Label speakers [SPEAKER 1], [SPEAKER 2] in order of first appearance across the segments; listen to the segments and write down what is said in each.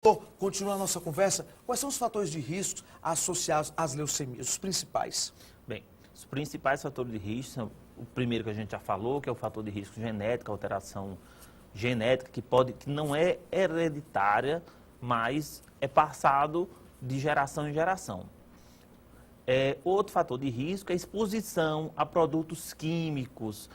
[SPEAKER 1] Bom, continuando a nossa conversa, quais são os fatores de risco associados às leucemias, os principais?
[SPEAKER 2] Bem, os principais fatores de risco são o primeiro que a gente já falou, que é o fator de risco genético, alteração genética, que não é hereditária, mas é passado de geração em geração. Outro fator de risco é a exposição a produtos químicos,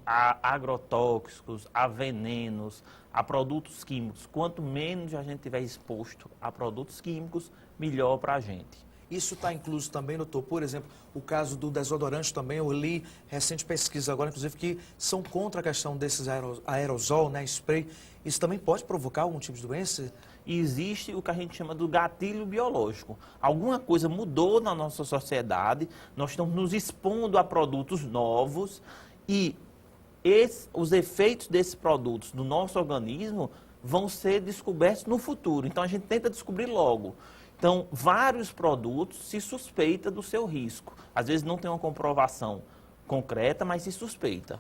[SPEAKER 2] a agrotóxicos, a venenos, a produtos químicos. Quanto menos a gente tiver exposto a produtos químicos, melhor para a gente.
[SPEAKER 1] Isso está incluso também, doutor, por exemplo, o caso do desodorante também, eu li recente pesquisa agora, inclusive, que são contra a questão desses aerosol, né, spray. Isso também pode provocar algum tipo de doença?
[SPEAKER 2] Existe o que a gente chama do gatilho biológico. Alguma coisa mudou na nossa sociedade, nós estamos nos expondo a produtos novos e os efeitos desses produtos no nosso organismo vão ser descobertos no futuro. Então a gente tenta descobrir logo. Então, vários produtos se suspeita do seu risco. Às vezes não tem uma comprovação concreta, mas se suspeita.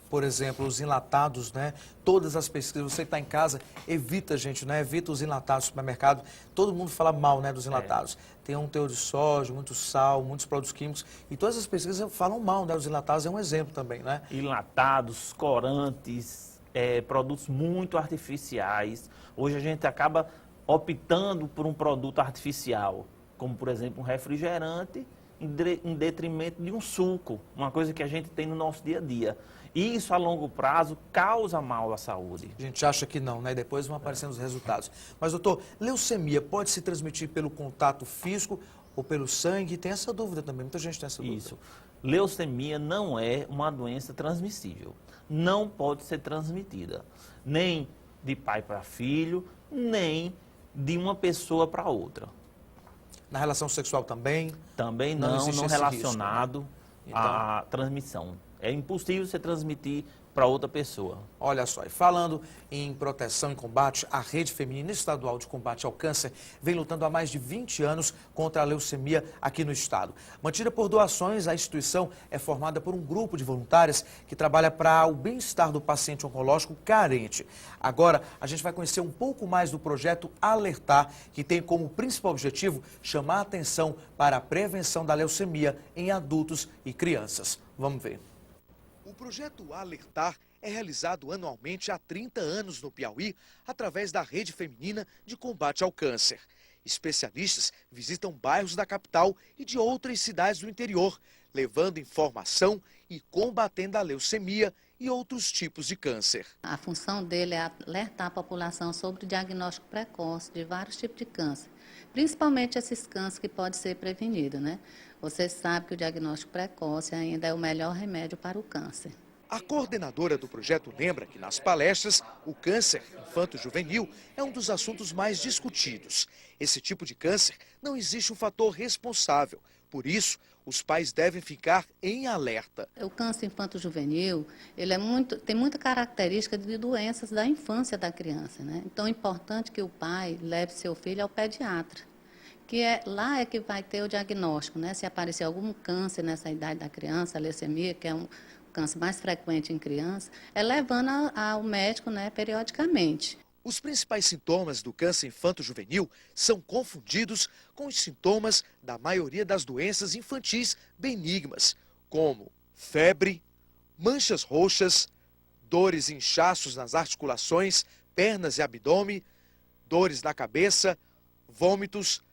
[SPEAKER 1] Por exemplo, os enlatados, né? Todas as pesquisas, você que está em casa, evita, gente, né? Evita os enlatados do supermercado. Todo mundo fala mal, né, dos enlatados. Tem um teor de sódio, muito sal, muitos produtos químicos. E todas as pesquisas falam mal, né? Os enlatados é um exemplo também, né?
[SPEAKER 2] Enlatados, corantes, produtos muito artificiais. Hoje a gente acaba optando por um produto artificial, como, por exemplo, um refrigerante, em detrimento de um suco, uma coisa que a gente tem no nosso dia a dia. E isso, a longo prazo, causa mal à saúde.
[SPEAKER 1] A gente acha que não, né? Depois vão aparecendo os resultados. Mas, doutor, leucemia pode se transmitir pelo contato físico ou pelo sangue? Tem essa dúvida também, muita gente tem essa dúvida.
[SPEAKER 2] Isso. Leucemia não é uma doença transmissível. Não pode ser transmitida. Nem de pai para filho, nem de uma pessoa para outra.
[SPEAKER 1] Na relação sexual também?
[SPEAKER 2] Também
[SPEAKER 1] não
[SPEAKER 2] relacionado
[SPEAKER 1] risco, né?
[SPEAKER 2] à transmissão. É impossível você transmitir para outra pessoa.
[SPEAKER 1] Olha só, e falando em proteção e combate, a Rede Feminina Estadual de Combate ao Câncer vem lutando há mais de 20 anos contra a leucemia aqui no estado. Mantida por doações, a instituição é formada por um grupo de voluntárias que trabalha para o bem-estar do paciente oncológico carente. Agora, a gente vai conhecer um pouco mais do projeto Alertar, que tem como principal objetivo chamar a atenção para a prevenção da leucemia em adultos e crianças. Vamos ver. O projeto Alertar é realizado anualmente há 30 anos no Piauí, através da Rede Feminina de Combate ao Câncer. Especialistas visitam bairros da capital e de outras cidades do interior, levando informação e combatendo a leucemia e outros tipos de câncer.
[SPEAKER 3] A função dele é alertar a população sobre o diagnóstico precoce de vários tipos de câncer, principalmente esses cânceres que podem ser prevenidos, né? Você sabe que o diagnóstico precoce ainda é o melhor remédio para o câncer.
[SPEAKER 1] A coordenadora do projeto lembra que nas palestras, o câncer infanto-juvenil é um dos assuntos mais discutidos. Esse tipo de câncer não existe um fator responsável, por isso os pais devem ficar em alerta.
[SPEAKER 3] O câncer infanto-juvenil, ele tem muita característica de doenças da infância da criança, né? Então é importante que o pai leve seu filho ao pediatra, que lá é que vai ter o diagnóstico, né? Se aparecer algum câncer nessa idade da criança, a leucemia, que é um câncer mais frequente em criança, é levando ao médico, né, periodicamente.
[SPEAKER 1] Os principais sintomas do câncer infanto-juvenil são confundidos com os sintomas da maioria das doenças infantis benignas, como febre, manchas roxas, dores e inchaços nas articulações, pernas e abdômen, dores na cabeça, vômitos,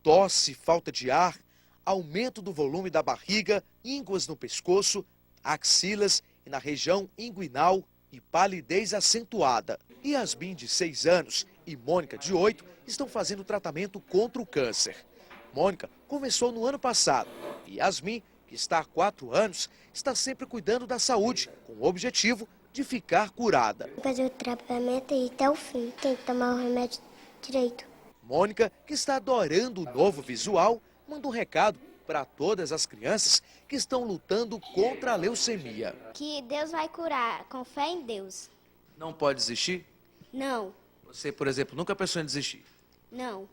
[SPEAKER 1] tosse, falta de ar, aumento do volume da barriga, ínguas no pescoço, axilas e na região inguinal e palidez acentuada. Yasmin, de 6 anos, e Mônica, de 8, estão fazendo tratamento contra o câncer. Mônica começou no ano passado e Yasmin, que está há 4 anos, está sempre cuidando da saúde, com o objetivo de ficar curada.
[SPEAKER 4] Fazer o tratamento e até o fim, tem que tomar o remédio direito.
[SPEAKER 1] Mônica, que está adorando o novo visual, manda um recado para todas as crianças que estão lutando contra a leucemia.
[SPEAKER 4] Que Deus vai curar, com fé em Deus.
[SPEAKER 1] Não pode desistir?
[SPEAKER 4] Não,
[SPEAKER 1] Você, por exemplo, nunca pensou em desistir?
[SPEAKER 4] não.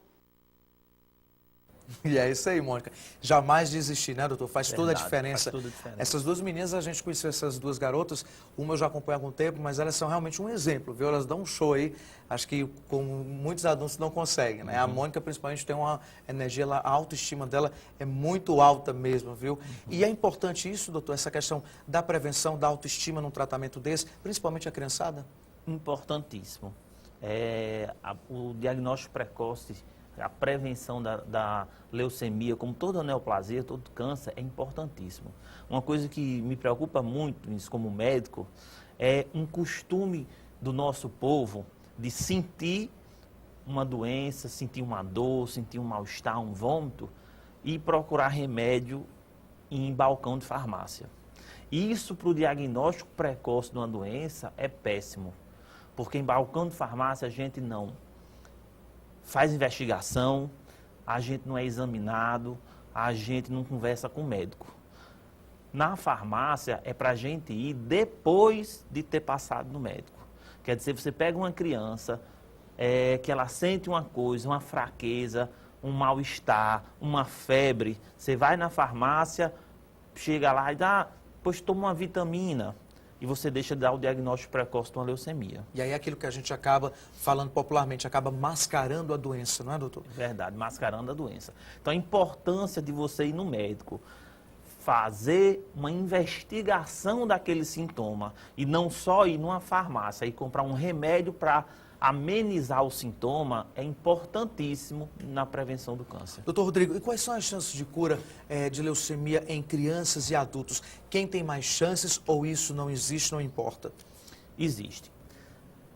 [SPEAKER 1] E é isso aí, Mônica. Jamais desistir, né, doutor? Faz toda a
[SPEAKER 2] Verdade,
[SPEAKER 1] diferença.
[SPEAKER 2] faz toda a diferença.
[SPEAKER 1] Essas duas meninas, a gente conheceu essas duas garotas, uma eu já acompanho há algum tempo, mas elas são realmente um exemplo, viu? Elas dão um show aí, acho que com muitos adultos não conseguem, né? A Mônica, principalmente, tem uma energia, a autoestima dela é muito alta mesmo, viu? E é importante isso, doutor, essa questão da prevenção, da autoestima num tratamento desse, principalmente a criançada?
[SPEAKER 2] Importantíssimo. O diagnóstico precoce, a prevenção da leucemia, como toda neoplasia, todo câncer, é importantíssimo. Uma coisa que me preocupa muito, isso como médico, é um costume do nosso povo de sentir uma doença, sentir uma dor, sentir um mal-estar, um vômito, e procurar remédio em balcão de farmácia. Isso para o diagnóstico precoce de uma doença é péssimo, porque em balcão de farmácia a gente não faz investigação, a gente não é examinado, a gente não conversa com o médico. Na farmácia é para a gente ir depois de ter passado no médico. Quer dizer, você pega uma criança que ela sente uma coisa, uma fraqueza, um mal-estar, uma febre, você vai na farmácia, chega lá e dá, pois toma uma vitamina. E você deixa de dar o diagnóstico precoce de uma leucemia.
[SPEAKER 1] E aí aquilo que a gente acaba falando popularmente, acaba mascarando a doença, não é, doutor?
[SPEAKER 2] Verdade, mascarando a doença. Então a importância de você ir no médico, fazer uma investigação daquele sintoma e não só ir numa farmácia e comprar um remédio para amenizar o sintoma é importantíssimo na prevenção do câncer.
[SPEAKER 1] Doutor Rodrigo, e quais são as chances de cura de leucemia em crianças e adultos? Quem tem mais chances ou isso não existe, não importa?
[SPEAKER 2] Existe.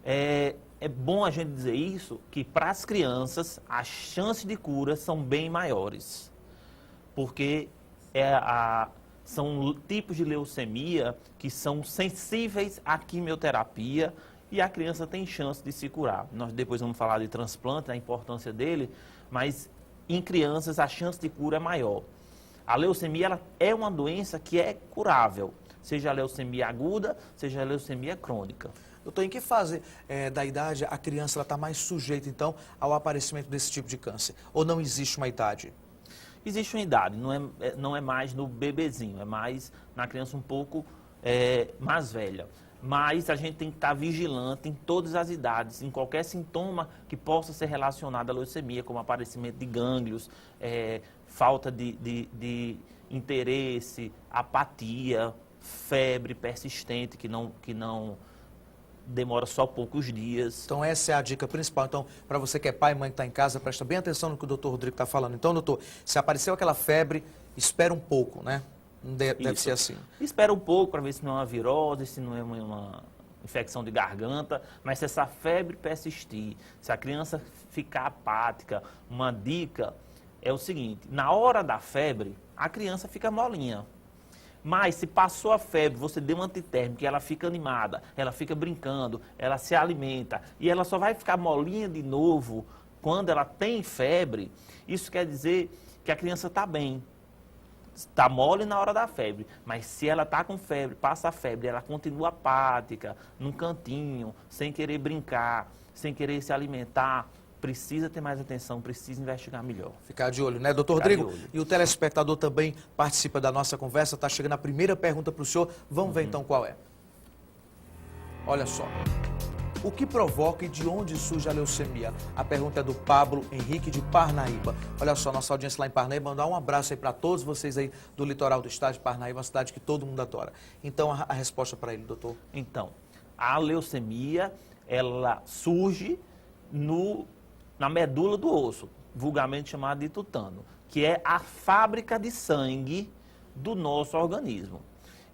[SPEAKER 2] É bom a gente dizer isso, que para as crianças as chances de cura são bem maiores, porque são tipos de leucemia que são sensíveis à quimioterapia e a criança tem chance de se curar. Nós depois vamos falar de transplante, a importância dele, mas em crianças a chance de cura é maior. A leucemia ela é uma doença que é curável, seja a leucemia aguda, seja a leucemia crônica.
[SPEAKER 1] Doutor, em que fase da idade a criança está mais sujeita, então, ao aparecimento desse tipo de câncer? Ou não existe uma idade?
[SPEAKER 2] Existe uma idade, não é mais no bebezinho, é mais na criança um pouco mais velha. Mas a gente tem que estar vigilante em todas as idades, em qualquer sintoma que possa ser relacionado à leucemia, como aparecimento de gânglios, falta de interesse, apatia, febre persistente que não demora só poucos dias.
[SPEAKER 1] Então essa é a dica principal. Então, para você que é pai e mãe que está em casa, presta bem atenção no que o doutor Rodrigo está falando. Então, doutor, se apareceu aquela febre, espera um pouco, né? Deve ser assim.
[SPEAKER 2] Espera um pouco para ver se não é uma virose, se não é uma infecção de garganta, mas se essa febre persistir, se a criança ficar apática, uma dica é o seguinte, na hora da febre, a criança fica molinha. Mas se passou a febre, você deu um antitérmico, ela fica animada, ela fica brincando, ela se alimenta e ela só vai ficar molinha de novo quando ela tem febre, isso quer dizer que a criança está bem. Está mole na hora da febre, mas se ela está com febre, passa a febre, ela continua apática, num cantinho, sem querer brincar, sem querer se alimentar, precisa ter mais atenção, precisa investigar melhor.
[SPEAKER 1] Ficar de olho, né, doutor Rodrigo? E o telespectador também participa da nossa conversa, está chegando a primeira pergunta para o senhor, vamos ver então qual é. Olha só. O que provoca e de onde surge a leucemia? A pergunta é do Pablo Henrique de Parnaíba. Olha só, nossa audiência lá em Parnaíba, mandar um abraço aí para todos vocês aí do litoral do estado de Parnaíba, uma cidade que todo mundo adora. Então, a resposta para ele, doutor?
[SPEAKER 2] Então, a leucemia, ela surge na medula do osso, vulgarmente chamada de tutano, que é a fábrica de sangue do nosso organismo.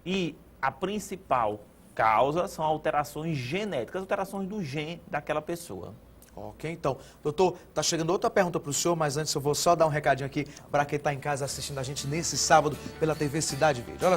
[SPEAKER 2] E a principal causa são alterações genéticas, alterações do gene daquela pessoa.
[SPEAKER 1] Ok, então, doutor, está chegando outra pergunta para o senhor, mas antes eu vou só dar um recadinho aqui para quem está em casa assistindo a gente nesse sábado pela TV Cidade Verde. Olha só.